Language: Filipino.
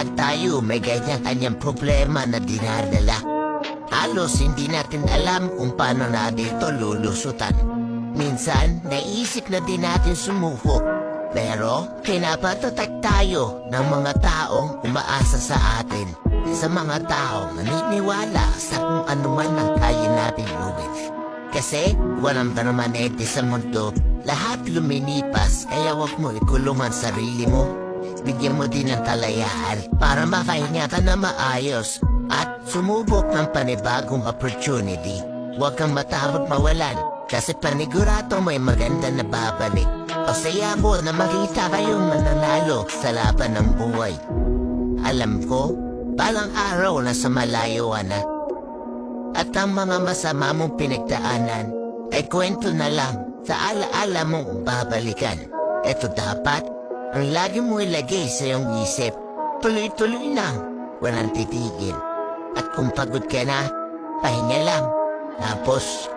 Lahat tayo may kanya-kanyang problema na dinadala. Halos hindi natin alam kung paano natin ito lulusutan. Minsan, naisip na din natin sumuko. Pero, pinapatatag tayo ng mga taong umaasa sa atin. Sa mga taong naniniwala sa kung ano man ang kaya natin gawin. Kasi, walang permanente sa mundo. Lahat lumilipas, kaya wag mo ikulong ang sarili mo. Bigyan mo din ng talayaan para makahinga ka na maayos at sumubok ng panibagong opportunity. Huwag kang matakot mawalan kasi panigurado may maganda na babalik. Pasaya mo na makita kayong mananalo sa laban ng buhay. Alam ko, balang araw na sa malayo na. At ang mga masama mong pinagdaanan ay kwento na lang sa alaala mong babalikan. Ito dapat ang lagi mo ilagay sa iyong isip. Tuloy-tuloy lang, walang titigil. At kung pagod ka na, pahinga lang. Tapos,